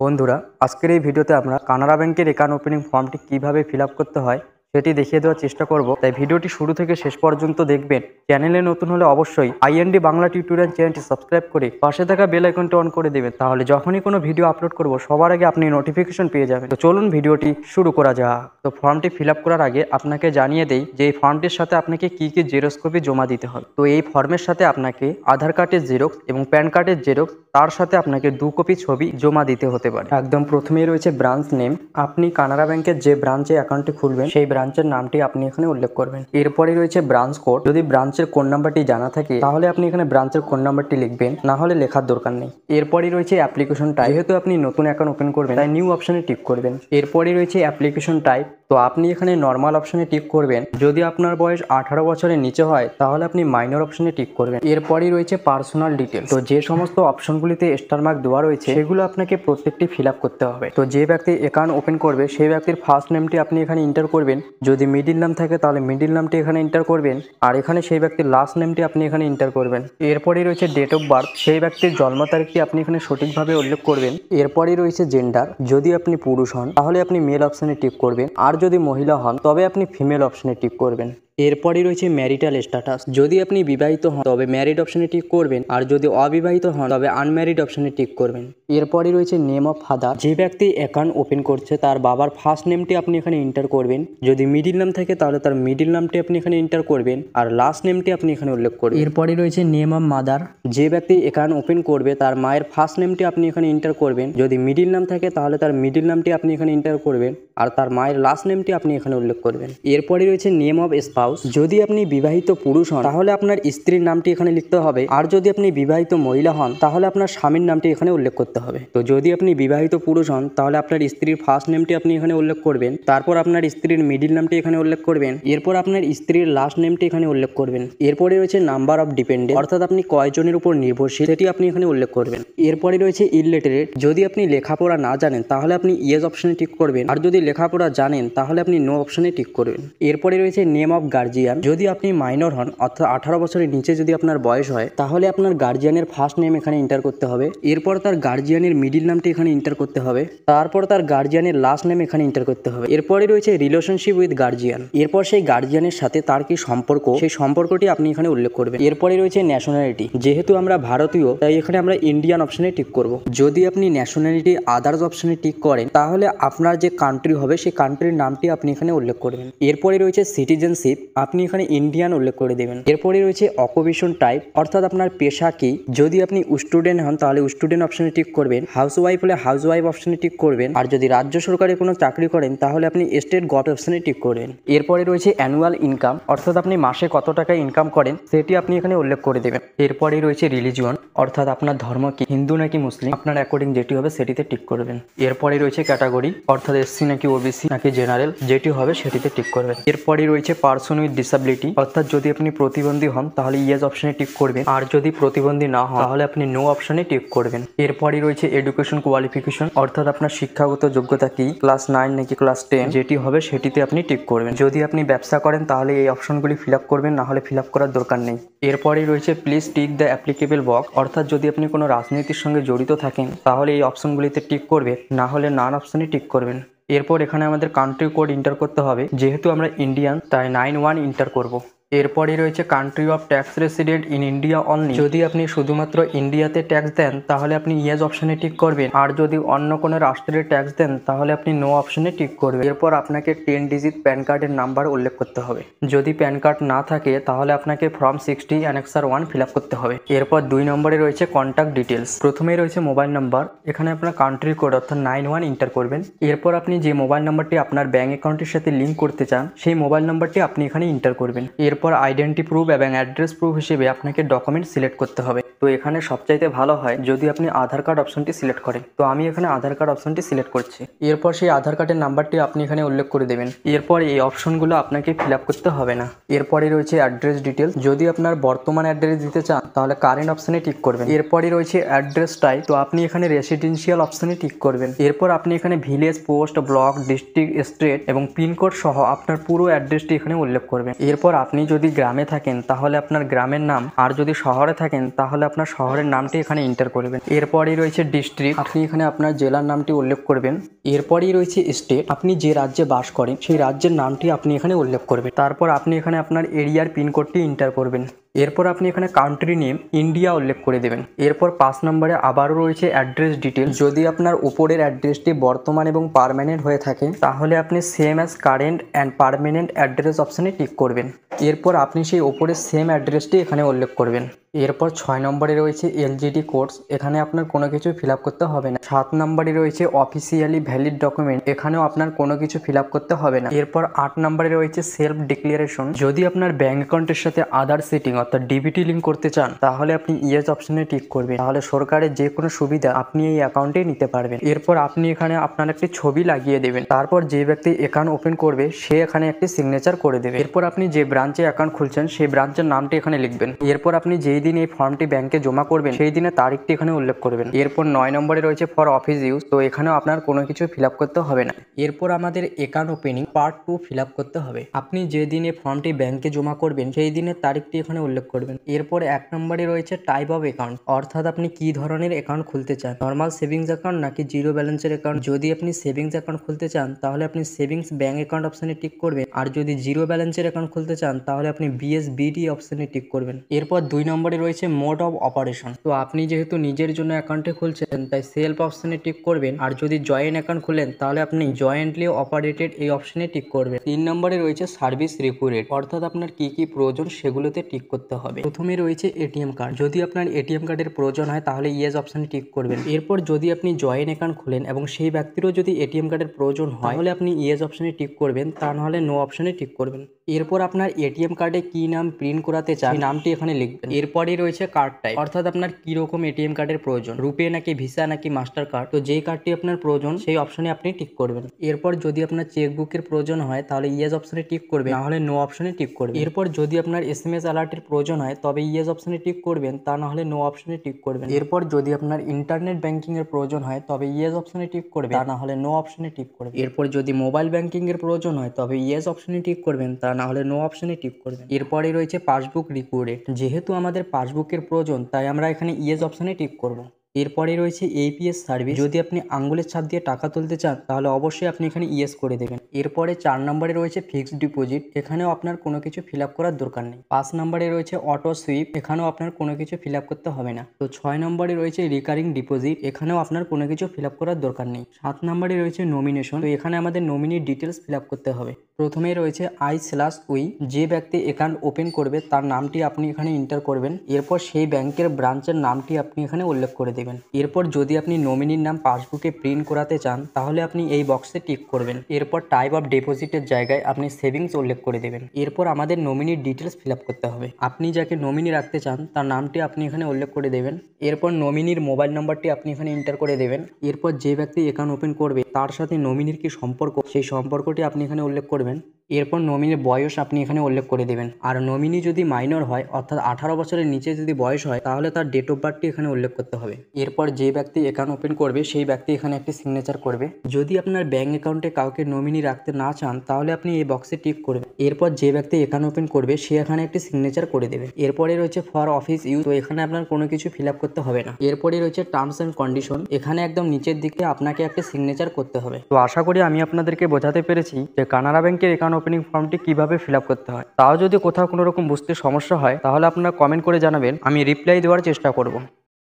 বন্ধুরা, আজকের এই ভিডিওতে আমরা কানাড়া ব্যাংকের অ্যাকাউন্ট ওপেনিং ফর্মটি কিভাবে ফিল আপ করতে হয় সেটি দেখিয়ে দেওয়ার চেষ্টা করব। তাই ভিডিওটি শুরু থেকে শেষ পর্যন্ত দেখবেন। চ্যানেলে নতুন হলে অবশ্যই আইএনডি বাংলা টিউটোরিয়াল চ্যানেলটি সাবস্ক্রাইব করে পাশে থাকা বেল আইকনটি অন করে দেবেন। তাহলে যখনই কোনো ভিডিও আপলোড করব সবার আগে আপনি নোটিফিকেশন পেয়ে যাবেন। তো চলুন ভিডিওটি শুরু করা যাক। তো ফর্মটি ফিল আপ করার আগে আপনাকে জানিয়ে দেই যে এই ফর্মটির সাথে আপনাকে কি জেরক্স কপি জমা দিতে হবে। তো এই ফর্মের সাথে আপনাকে আধার কার্ডের জেরক্স এবং প্যান কার্ডের জেরক্স, তার সাথে আপনাকে 2 কপি ছবি জমা দিতে হতে পারে। একদম প্রথমেই রয়েছে ব্রাঞ্চ নেম। আপনি কানাড়া ব্যাংকের যে ব্রাঞ্চে অ্যাকাউন্টটি খুলবেন সেই ব্রাঞ্চের নামটি আপনি এখানে উল্লেখ করবেন। এরপরে রয়েছে ব্রাঞ্চ কোড। যদি ব্রাঞ্চের কোড নাম্বারটি জানা থাকে তাহলে আপনি এখানে ব্রাঞ্চের কোড নাম্বারটি লিখবেন, না হলে লেখার দরকার নেই। এরপরই রয়েছে অ্যাপ্লিকেশন টাইপ। যেহেতু আপনি নতুন অ্যাকাউন্ট ওপেন করবেন তাই নিউ অপশনে টিক করবেন। এরপরই রয়েছে অ্যাপ্লিকেশন টাইপ। তো আপনি এখানে নর্মাল অপশনে টিক করবেন। যদি আপনার বয়স 18 বছরের নিচে হয় তাহলে আপনি মাইনর অপশনে টিক করবেন। এরপরই রয়েছে পার্সোনাল ডিটেলস। তো যে সমস্ত অপশনগুলিতে স্টার মার্ক দেওয়া রয়েছে সেগুলো আপনাকে প্রত্যেকটি ফিল আপ করতে হবে। তো যে ব্যক্তি অ্যাকাউন্ট ওপেন করবে সেই ব্যক্তির ফার্স্ট নেমটি আপনি এখানে এন্টার করবেন। যদি মিডিল নাম থাকে তাহলে মিডিল নামটি এখানে এন্টার করবেন, আর এখানে সেই ব্যক্তির লাস্ট নেমটি আপনি এখানে এন্টার করবেন। এরপরই রয়েছে ডেট অফ বার্থ। সেই ব্যক্তির জন্ম তারিখটি আপনি এখানে সঠিকভাবে উল্লেখ করবেন। এরপরই রয়েছে জেন্ডার। যদি আপনি পুরুষ হন তাহলে আপনি মেল অপশনে টিক করবেন, আর যদি মহিলা হন তবে আপনি ফিমেল অপশনে টিক করবেন। এরপরই রয়েছে ম্যারিটাল স্ট্যাটাস। যদি আপনি বিবাহিত হন তবে ম্যারিড অপশনে টিক করবেন, আর যদি অবিবাহিত হন তবে আনম্যারিড অপশনে টিক করবেন। এরপরই রয়েছে নেম অফ ফাদার। যে ব্যক্তি অ্যাকাউন্ট ওপেন করছে তার বাবার ফার্স্ট নেমটি আপনি এখানে এন্টার করবেন। যদি মিডিল নাম থাকে তাহলে তার মিডিল নামটি আপনি এখানে এন্টার করবেন, আর লাস্ট নেমটি আপনি এখানে উল্লেখ করবেন। এরপরই রয়েছে নেম অফ মাদার। যে ব্যক্তি অ্যাকাউন্ট ওপেন করবে তার মায়ের ফার্স্ট নেমটি আপনি এখানে এন্টার করবেন। যদি মিডিল নাম থাকে তাহলে তার মিডিল নামটি আপনি এখানে এন্টার করবেন, আর তার মায়ের লাস্ট নেমটি আপনি এখানে উল্লেখ করবেন। এরপরই রয়েছে নেম অফ স্পাউস। যদি আপনি বিবাহিত পুরুষ হন তাহলে আপনার স্ত্রীর নামটি এখানে লিখতে হবে, আর যদি আপনি বিবাহিত মহিলা হন তাহলে আপনার স্বামীর নামটি এখানে উল্লেখ করতে হবে। তো যদি আপনি বিবাহিত পুরুষ হন তাহলে আপনার স্ত্রীর ফার্স্ট নেমটি আপনি এখানে উল্লেখ করবেন, তারপর আপনার স্ত্রীর মিডিল নামটি এখানে উল্লেখ করবেন, এরপর আপনার স্ত্রীর লাস্ট নেমটি এখানে উল্লেখ করবেন। এরপরে রয়েছে নাম্বার অফ ডিপেন্ডেন্ট, অর্থাৎ আপনি কয়জনের উপর নির্ভরশীল সেটি আপনি এখানে উল্লেখ করবেন। এরপরে রয়েছে ইলিটারেট। যদি আপনি লেখাপড়া না জানেন তাহলে আপনি ইয়েস অপশনে টিক করবেন, আর যদি লেখাপড়া জানেন তাহলে আপনি নো অপশনে টিক করবেন। এরপরে রয়েছে নেম অফ গার্জিয়ান। যদি আপনি মাইনর হন অর্থাৎ 18 বছরের নিচে যদি আপনার বয়স হয় তাহলে আপনার গার্জিয়ানের ফার্স্ট নেম এখানে এন্টার করতে হবে, এরপর তার গার্জিয়ানের মিডিল নামটি এখানে এন্টার করতে হবে, তারপর তার গার্জিয়ানের লাস্ট নেম এখানে এন্টার করতে হবে। এরপরে রয়েছে রিলেশনশিপ উইথ গার্জিয়ান। এরপর সেই গার্জিয়ানের সাথে তার কি সম্পর্ক সেই সম্পর্কটি আপনি এখানে উল্লেখ করবেন। এরপরে রয়েছে ন্যাশনালিটি। যেহেতু আমরা ভারতীয় তাই এখানে আমরা ইন্ডিয়ান অপশনে টিক করব। যদি আপনি ন্যাশনালিটি আদার্স অপশনে টিক করেন তাহলে আপনার যে কান্ট্রি হবে সেই কান্ট্রির নামটি আপনি এখানে উল্লেখ করবেন। এরপরে রয়েছে সিটিজেনশিপ। আপনি এখানে ইন্ডিয়ান উল্লেখ করে দেবেন। এরপরে রয়েছে অকুপেশন টাইপ, অর্থাৎ আপনার পেশা কি। যদি আপনি স্টুডেন্ট হন তাহলে স্টুডেন্ট অপশনে টিক করবেন, হাউসওয়াইফ হলে হাউসওয়াইফ অপশনে টিক করবেন, আর যদি রাজ্য সরকারের কোনো চাকরি করেন তাহলে আপনি স্টেট গভ অপশনে টিক করবেন। এরপরে রয়েছে অ্যানুয়াল ইনকাম, অর্থাৎ আপনি মাসে কত টাকা ইনকাম করেন সেটি আপনি এখানে উল্লেখ করে দেবেন। এরপরে রয়েছে রিলিজিয়ন, অর্থাৎ আপনার ধর্ম কি, হিন্দু নাকি মুসলিম, আপনার অ্যাকর্ডিং যেটি হবে সেটিতে টিক করবেন। এরপরে রয়েছে ক্যাটাগরি, অর্থাৎ এসসি নাকি ওবিসি নাকি জেনারেল, যেটি হবে সেটিতে টিক করবেন। এরপরে রয়েছে পার্সন উইথ ডিসেবিলিটি, অর্থাৎ যদি আপনি প্রতিবন্ধী হন তাহলে ইয়েস অপশনে টিক করবেন, আর যদি প্রতিবন্ধী না হন তাহলে আপনি নো অপশনে টিক করবেন। এরপরে রয়েছে এডুকেশন কোয়ালিফিকেশন, অর্থাৎ আপনার শিক্ষাগত যোগ্যতা কি, ক্লাস 9 নাকি ক্লাস 10, যেটি হবে সেটিতে আপনি টিক করবেন। যদি আপনি ব্যবসা করেন তাহলে এই অপশনগুলি ফিল আপ করবেন, না হলে ফিল আপ করার দরকার নেই। এরপরে রয়েছে please tick the applicable box, অর্থাৎ যদি আপনি কোনো রাজনীতির সঙ্গে জড়িত থাকেন তাহলে এই অপশনগুলিতে টিক করবে, না হলে নান অপশনে টিক করবেন। এরপর এখানে আমাদের কান্ট্রি কোড এন্টার করতে হবে। যেহেতু আমরা ইন্ডিয়ান তাই 91 এন্টার করব। এরপরই রয়েছে country of tax resident in India only. যদি আপনি শুধুমাত্র ইন্ডিয়াতে ট্যাক্স দেন তাহলে আপনি ইয়েস অপশনে টিক করবেন, আর যদি অন্য কোনো রাষ্ট্রের ট্যাক্স দেন তাহলে আপনি নো অপশনে টিক করবেন। এরপর আপনাকে 10 ডিজিট প্যান কার্ডের নাম্বার উল্লেখ করতে হবে। যদি প্যান কার্ড না থাকে তাহলে আপনাকে ফর্ম 60 অ্যানেক্সার 1 ফিল আপ করতে হবে। এরপর 2 নম্বরে রয়েছে কন্ট্যাক্ট ডিটেলস। প্রথমেই রয়েছে মোবাইল নাম্বার। এখানে আপনার কান্ট্রি কোড অর্থাৎ 91 এন্টার করবেন। এরপর আপনি যে মোবাইল নাম্বারটি আপনার ব্যাঙ্ক অ্যাকাউন্টের সাথে লিঙ্ক করতে চান সেই মোবাইল নাম্বারটি আপনি এখানে এন্টার করবেন। এরপর আইডেন্টি প্রুফ এবং অ্যাড্রেস প্রুফ হিসেবে আপনাকে ডকুমেন্ট সিলেক্ট করতে হবে। তো এখানে সবচাইতে ভালো হয় যদি আপনি আধার কার্ড অপশনটি সিলেক্ট করেন। তো আমি এখানে আধার কার্ড অপশনটি সিলেক্ট করছি। এরপর সেই আধার কার্ডের নাম্বারটি আপনি এখানে উল্লেখ করে দেবেন। এরপর এই অপশনগুলো আপনাকে ফিল আপ করতে হবে না। এরপরে রয়েছে অ্যাড্রেস ডিটেলস। যদি আপনার বর্তমান অ্যাড্রেস দিতে চান তাহলে কারেন্ট অপশনে টিক করবেন। এরপরে রয়েছে অ্যাড্রেস টাইপ। তো আপনি এখানে রেসিডেন্সিয়াল অপশনে টিক করবেন। এরপর আপনি এখানে village, post, block, district, state এবং পিনকোড সহ আপনার পুরো অ্যাড্রেসটি এখানে উল্লেখ করবেন। এরপর আপনি যদি গ্রামে থাকেন তাহলে আপনার গ্রামের নাম, আর যদি শহরে থাকেন তাহলে আপনার শহরের নামটি এখানে এন্টার করবেন। এরপরই রয়েছে ডিস্ট্রিক্ট, আপনি এখানে আপনার জেলার নামটি উল্লেখ করবেন। এরপরই রয়েছে স্টেট, আপনি যে রাজ্যে বাস করেন সেই রাজ্যের নামটি আপনি এখানে উল্লেখ করবেন। তারপর আপনি এখানে আপনার এরিয়ার পিনকোডটি এন্টার করবেন। এরপর আপনি এখানে কান্ট্রি নেম ইন্ডিয়া উল্লেখ করে দেবেন। এরপর 5 নম্বরে আবারও রয়েছে অ্যাড্রেস ডিটেলস। যদি আপনার উপরের অ্যাড্রেসটি বর্তমান এবং পার্মানেন্ট হয়ে থাকে তাহলে আপনি same as current and permanent address অপশানে টিক করবেন। এরপর আপনি সেই ওপরের সেম অ্যাড্রেসটি এখানে উল্লেখ করবেন। এরপর 6 নম্বরে রয়েছে এলজিডি কোডস, এখানে আপনার কোনো কিছু ফিল করতে হবে না। 7 নম্বরে রয়েছে অফিসিয়ালি ভ্যালিড ডকুমেন্ট, এখানেও আপনার কোনো কিছু ফিল করতে হবে না। এরপর 8 নম্বরে রয়েছে সেলফ ডিক্লারেশন, যদি আপনার ব্যাঙ্ক অ্যাকাউন্টের সাথে আদার সেটিং অর্থাৎ ডিবিটি লিঙ্ক করতে চান তাহলে আপনি ইয়েস অপশনে টিক করবেন, তাহলে সরকারের যে কোনো সুবিধা আপনি এই অ্যাকাউন্টে নিতে পারবেন। এরপর আপনি এখানে আপনার একটি ছবি লাগিয়ে দেবেন। তারপর যে ব্যক্তি অ্যাকাউন্ট ওপেন করবে সে এখানে একটি সিগনেচার করে দেবে। এরপর আপনি যে ব্রাঞ্চে অ্যাকাউন্ট খুলছেন সেই ব্রাঞ্চের নামটি এখানে লিখবেন। এরপর আপনি যেই দিন এই ফর্মটি ব্যাংকে জমা করবেন সেই দিনের তারিখটি এখানে উল্লেখ করবেন। এরপর 9 নম্বরে রয়েছে ফর অফিস ইউজ, তো এখানেও আপনার কোনো কিছু ফিল করতে হবে না। এরপর আমাদের অ্যাকাউন্ট ওপেনিং পার্ট 2 ফিল করতে হবে। আপনি যে দিন এই ফর্মটি ব্যাংকে জমা করবেন সেই দিনের তারিখটি এখানে উল্লেখ করবেন। এরপর 1 নম্বরে রয়েছে টাইপ অফ অ্যাকাউন্ট, অর্থাৎ আপনি কি ধরনের অ্যাকাউন্ট খুলতে চান, নর্মাল সেভিংস অ্যাকাউন্ট নাকি জিরো ব্যালেন্সের অ্যাকাউন্ট। যদি আপনি সেভিংস অ্যাকাউন্ট খুলতে চান তাহলে আপনি সেভিংস ব্যাংক অ্যাকাউন্ট অপশনে টিক করবেন, আর যদি জিরো ব্যালেন্সের অ্যাকাউন্ট খুলতে চান তাহলে আপনি বিএসবিডি অপশনে টিক করবেন। এরপর 2 নম্বরে রয়েছে মোড অফ অপারেশন, তো আপনি যেহেতু নিজের জন্য অ্যাকাউন্টে খুলছেন তাই সেলফ অপশনে টিক করবেন, আর যদি জয়েন্ট অ্যাকাউন্ট খুলেন তাহলে আপনি জয়েন্টলি অপারেটেড এই অপশনে টিক করবেন। 3 নম্বরে রয়েছে সার্ভিস রিপোর্ট, অর্থাৎ আপনার কি কি প্রয়োজন সেগুলোতে টিক করতে হবে। প্রথমে রয়েছে এটিএম কার্ড, যদি আপনার এটিএম কার্ডের প্রয়োজন হয় তাহলে ইয়েস অপশনে টিক করবেন। এরপর যদি আপনি জয়েন্ট অ্যাকাউন্ট খুলেন এবং সেই ব্যক্তিরও যদি এটিএম কার্ডের প্রয়োজন হয় তাহলে আপনি ইয়েস অপশনে টিক করবেন, তা নাহলে নো অপশনে টিক করবেন। এরপর আপনার এটিএম কার্ডে কি নাম প্রিন্ট করাতে চান সেই নামটি এখানে লিখবেন। এরপরই রয়েছে কার্ড টাইপ, অর্থাৎ আপনার কি রকম এটিএম কার্ডের প্রয়োজন, রুপে নাকি ভিসা নাকি মাস্টার কার্ড, তো যেই কার্ডটি আপনার প্রয়োজন সেই অপশনে আপনি টিক করবেন। এরপর যদি আপনার চেকবুকের প্রয়োজন হয় তাহলে ইয়েস অপশনে টিক করবেন, না হলে নো অপশনে টিক করবেন। এরপর যদি আপনার এসএমএস অ্যালার্টের প্রয়োজন হয় তবে ইয়েস অপশনে টিক করবেন, তা না হলে নো অপশনে টিক করবেন। এরপর যদি আপনার ইন্টারনেট ব্যাংকিং এর প্রয়োজন হয় তবে ইয়েস অপশনে টিক করবেন, তা না হলে নো অপশনে টিক করবেন। এরপর যদি মোবাইল ব্যাংকিং এর প্রয়োজন হয় তবে ইয়েস অপশনে টিক করবেন, তা না হলে নো অপশনে টিক করবেন। এরপরে রয়েছে পাসবুক রিকোয়ার্ড, যেহেতু আমাদের পাসবুকের প্রয়োজন তাই আমরা এখানে ইয়েস অপশনে টিক করব। এরপরে রয়েছে এপিএস সার্ভিস, যদি আপনি আঙ্গুলের ছাপ দিয়ে টাকা তুলতে চান তাহলে অবশ্যই আপনি এখানে ইয়েস করে দেবেন। এরপরে 4 নম্বরে রয়েছে ফিক্সড ডিপোজিট, এখানেও আপনার কোনো কিছু ফিল আপ করার দরকার নেই। 5 নম্বরে রয়েছে অটো সুইপ, এখানেও আপনার কোনো কিছু ফিল আপ করতে হবে না। তো 6 নম্বরে রয়েছে রিকারিং ডিপোজিট, এখানেও আপনার কোনো কিছু ফিল আপ করার দরকার নেই। 7 নম্বরে রয়েছে নমিনেশন, তো এখানে আমাদের নমিনির ডিটেলস ফিল আপ করতে হবে। প্রথমেই রয়েছে I/উই, যে ব্যক্তি অ্যাকাউন্ট ওপেন করবে তার নামটি আপনি এখানে এন্টার করবেন। এরপর সেই ব্যাংকের ব্রাঞ্চের নামটি আপনি এখানে উল্লেখ করে দেবেন। এরপর যদি আপনি নমিনির নাম পাসবুকে প্রিন্ট করাতে চান তাহলে আপনি এই বক্সে টিক করবেন। এরপর টাইপ অফ ডিপোজিটের জায়গায় আপনি সেভিংস উল্লেখ করে দেবেন। এরপর আমাদের নমিনির ডিটেলস ফিল আপ করতে হবে। আপনি যাকে নমিনি রাখতে চান তার নামটি আপনি এখানে উল্লেখ করে দেবেন। এরপর নমিনির মোবাইল নাম্বারটি আপনি এখানে এন্টার করে দেবেন। এরপর যে ব্যক্তি অ্যাকাউন্ট ওপেন করবে তার সাথে নমিনির কি সম্পর্ক সেই সম্পর্কটি আপনি এখানে উল্লেখ করবেন। এরপর নমিনির বয়স আপনি এখানে উল্লেখ করে দেবেন। আর নমিনি যদি মাইনর হয় অর্থাৎ 18 বছরের নিচে যদি বয়স হয় তাহলে তার ডেট অফ বার্থটি এখানে উল্লেখ করতে হবে। এরপর যে ব্যক্তি অ্যাকাউন্ট ওপেন করবে সেই ব্যক্তি এখানে একটি সিগনেচার করবে। যদি আপনার ব্যাংক অ্যাকাউন্টে কাউকে নমিনি রাখতে না চান তাহলে আপনি এই বক্সে টিক করবেন। এরপর যে ব্যক্তি অ্যাকাউন্ট ওপেন করবে সে এখানে একটি সিগনেচার করে দেবে। এরপরে রয়েছে ফর অফিস ইউজ, তো এখানে আপনার কোনো কিছু ফিল আপ করতে হবে না। এরপরে রয়েছে টার্মস অ্যান্ড কন্ডিশন, এখানে একদম নিচের দিকে আপনাকে একটা সিগনেচার করতে হবে। তো আশা করি আমি আপনাদেরকে বোঝাতে পেরেছি যে কানাড়া ব্যাংকের অ্যাকাউন্ট ওপেনিং ফর্মটি কিভাবে ফিল আপ করতে হয়। তাও যদি কোথাও কোনো রকম বুঝতে সমস্যা হয় তাহলে আপনারা কমেন্ট করে জানাবেন, আমি রিপ্লাই দেওয়ার চেষ্টা করব।